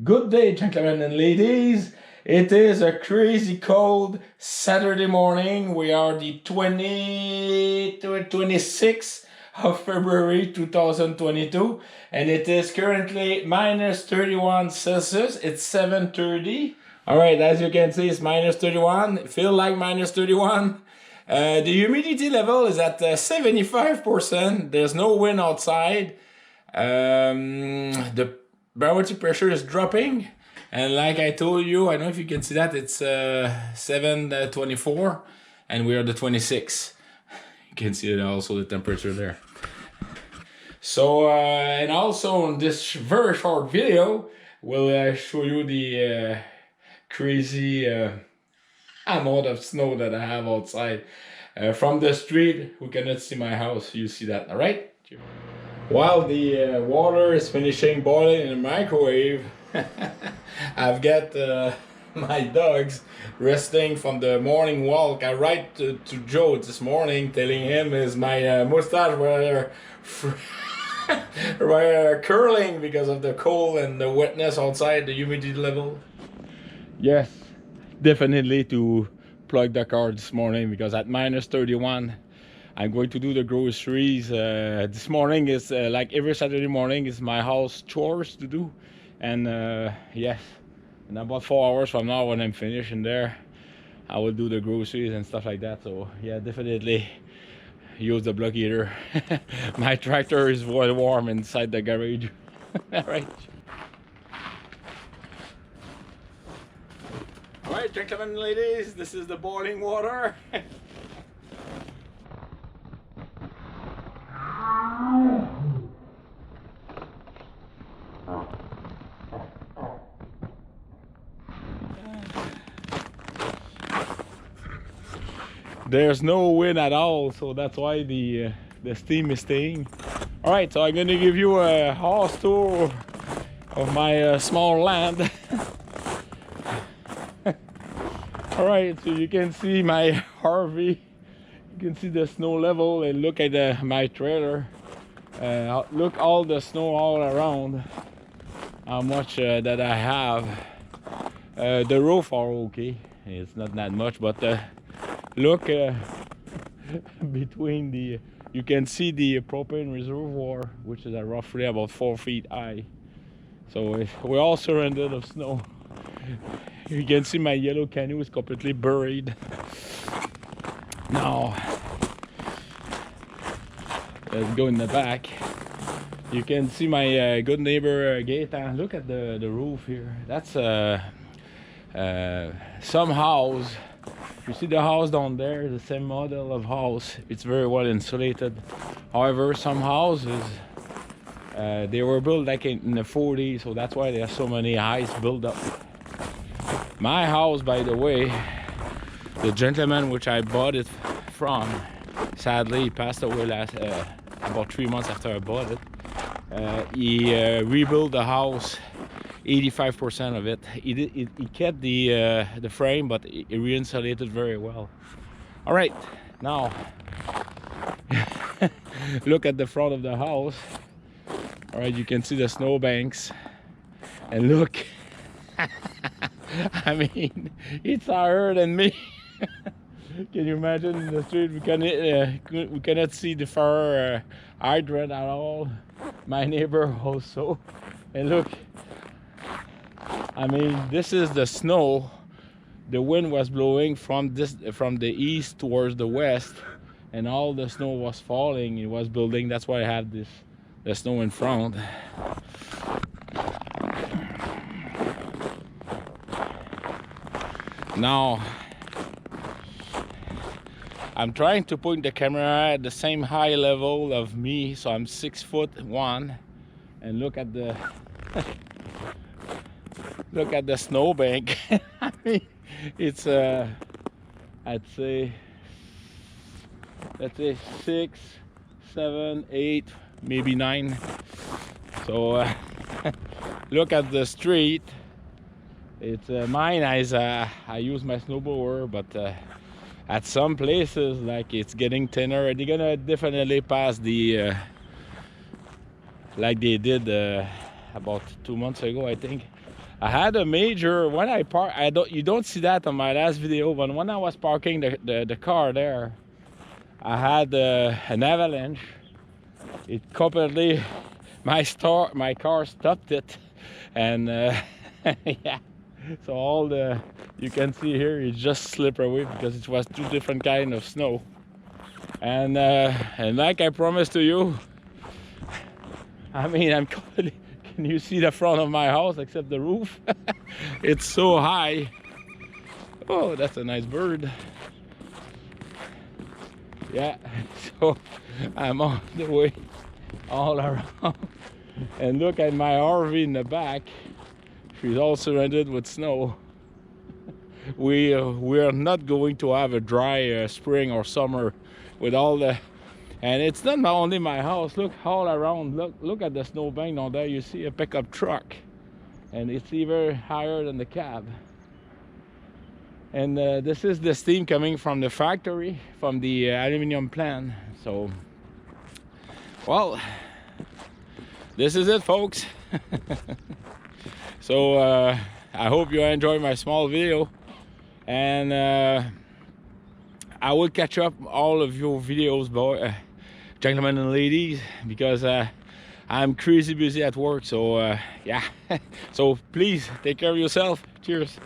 Good day, gentlemen and ladies. It is a crazy cold Saturday morning. We are the 26th of February 2022, and it is currently minus 31 Celsius. It's 7:30. All right, as you can see, it's minus 31. Feel like minus 31. The humidity level is at 75%. There's no wind outside. The barometric pressure is dropping, and like I told you, I don't know if you can see that, it's 7:24, and we are the 26th. You can see also the temperature there. So and also in this very short video we'll show you the crazy amount of snow that I have outside. From the street we cannot see my house. You see that, all right? While the water is finishing boiling in the microwave, I've got my dogs resting from the morning walk. I write to Joe this morning telling him is my mustache were curling because of the cold and the wetness outside, the humidity level. Yes, definitely to plug the car this morning because at minus 31 I'm going to do the groceries. This morning is like every Saturday morning is my house chores to do, and yes, in about 4 hours from now when I'm finished in there, I will do the groceries and stuff like that. So yeah, definitely use the block heater. My tractor is well warm inside the garage. All right. All right, gentlemen and ladies, this is the boiling water. There's no wind at all, so that's why the steam is staying. All right, so I'm gonna give you a house tour of my small land. All right, so you can see my RV. You can see the snow level and look at my trailer. Look all the snow all around. How much that I have. The roof are okay. It's not that much, but look between the. You can see the propane reservoir, which is roughly about 4 feet high. So we're all surrounded of snow. You can see my yellow canoe is completely buried. Now, let's go in the back. You can see my good neighbor Gaetan. Look at the roof here. That's some house. You see the house down there, the same model of house. It's very well insulated. However, some houses they were built like in the 40s, so that's why there are so many ice build up. My house, by the way, the gentleman which I bought it from, sadly he passed away about 3 months after I bought it. He rebuilt the house, 85% of it. He kept the frame, but he re-insulated very well. All right, now look at the front of the house. All right, you can see the snow banks, and look. I mean, it's higher than me. Can you imagine in the street? We cannot see the fire hydrant at all. My neighbor also. And look, I mean, this is the snow. The wind was blowing from the east towards the west, and all the snow was falling. It was building. That's why I have the snow in front. Now, I'm trying to put the camera at the same high level of me, so I'm 6'1", and look at the look at the snowbank. I mean, it's I'd say, let's say 6, 7, 8, maybe 9. So look at the street. It's mine as I use my snowblower, but at some places like it's getting thinner. They're gonna definitely pass like they did about 2 months ago, I think. I had a major when I park. You don't see that on my last video, but when I was parking the car there, I had an avalanche. It completely my car stopped it, and yeah. So all you can see here is just slip away because it was two different kind of snow. And like I promised to you, I mean, can you see the front of my house except the roof? It's so high. Oh, that's a nice bird. Yeah, so I'm on the way all around. And look at my RV in the back. She's all surrounded with snow. We are not going to have a dry spring or summer with all the. And it's not only my house. Look all around. Look at the snowbank down there. You see a pickup truck, and it's even higher than the cab. And this is the steam coming from the factory, from the aluminum plant. So, well, this is it, folks. So I hope you enjoy my small video, and I will catch up all of your videos, gentlemen and ladies, because I'm crazy busy at work. So yeah. So please take care of yourself. Cheers.